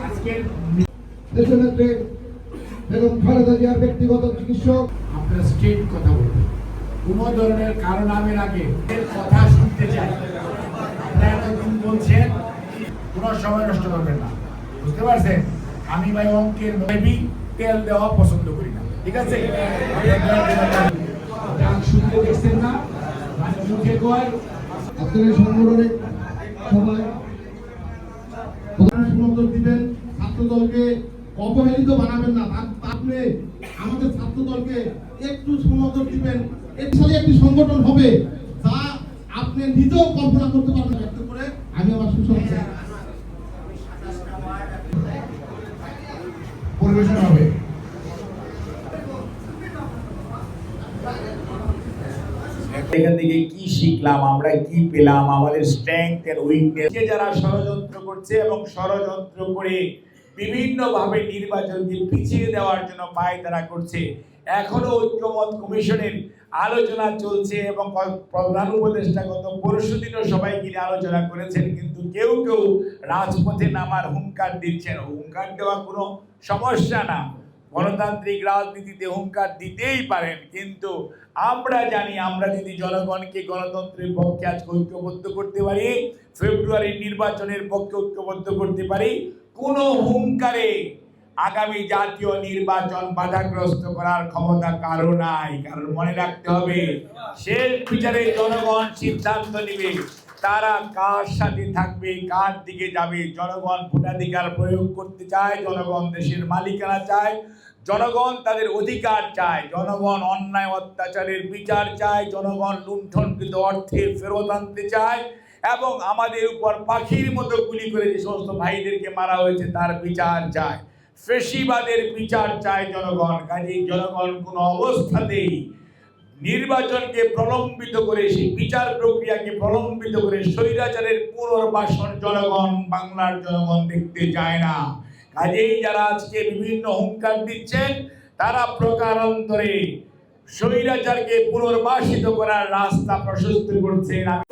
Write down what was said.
আজকের দেশনেত্রী বেগম খালেদা জিয়ার ব্যক্তিগত চিকিৎসক। আপনারা স্ট্রেট কথা বলবেন, কোনো ধরনের কারণ নামের আগে কথা শুনতে চাই। আপনারা এতদিন বলছেন, কোনো সময় নষ্ট করবেন না, বুঝতে পারছেন? আমি ভাই অঙ্কের মেবি তেল দেওয়া পছন্দ করি না, ঠিক আছে? শুনতে দেখছেন না, মানে মুখে কয় আপনাদের সংগঠনে সবাই সুনজর দিবেন, ছাত্র দলকে অবহেলিত বানাবেন না। আপনি আমাদের ছাত্র দলকে একটু সুনজর দিবেন। একটি সংগঠন হবে যা আপনি নিজেও কল্পনা করতে পারবেন। ব্যক্ত করে আমি আমার সুসংবাদ পরিবেশন হবে। এখান থেকে কি শিখলাম, আমরা কি পেলাম, আমাদের স্ট্রেংথ এন্ড উইকনেস, যারা ষড়যন্ত্র করছে এবং ষড়যন্ত্র করে বিভিন্ন ভাবে নির্বাচনকে পিছিয়ে দেওয়ার জন্য পায়তারা করছে। এখনো ঐক্যমত কমিশনের আলোচনা চলছে এবং প্রধান উপদেষ্টা গত পরশুদিনও সবাইকে নিয়ে আলোচনা করেছেন, কিন্তু কেউ কেউ রাজপথে নামার হুঙ্কার দিচ্ছেন। হুঙ্কার দেওয়া কোনো সমস্যা না, গণতান্ত্রিক রাজনীতিতে হুঙ্কার দিতেই পারেন, কিন্তু আমরা জানি আমরা যদি জনগণকে গণতন্ত্রের পক্ষে আজকে ঐক্যবদ্ধ করতে পারি, ফেব্রুয়ারির নির্বাচনের পক্ষে ঐক্যবদ্ধ করতে পারি, কোনো হুঙ্কারে আগামী জাতীয় নির্বাচন বাধাগ্রস্ত করার ক্ষমতা কারো নাই। কারণ মনে রাখতে হবে, শেষ বিচারে জনগণ সিদ্ধান্ত নেবে তারা কার সাথে থাকবে, কার দিকে যাবে। জনগণ ভোটাধিকার প্রয়োগ করতে চায়, জনগণ দেশের মালিকানা চায়, জনগণ তাদের অধিকার চায়, জনগণ অন্যায় অত্যাচারের বিচার চায়, জনগণ লুণ্ঠনকৃত অর্থের ফেরত আনতে চায় এবং আমাদের উপর পাখির মতো গুলি করে যে সমস্ত ভাইদেরকে মারা হয়েছে তার বিচার চায়, ফেসিবাদের বিচার চায় জনগণ। কাজেই জনগণ কোনো অবস্থাতেই নির্বাচনকে প্রলম্বিত করে, সেই বিচার প্রক্রিয়াকে প্রলম্বিত করে স্বৈরাচারের পুনর্বাসন জনগণ, বাংলার জনগণ দেখতে চায় না। কাজেই যারা আজকে বিভিন্ন হুঙ্কার দিচ্ছেন তারা প্রকারান্তরে স্বৈরাচারকে পুনর্বাসিত করার রাস্তা প্রশস্ত করছেন। আমি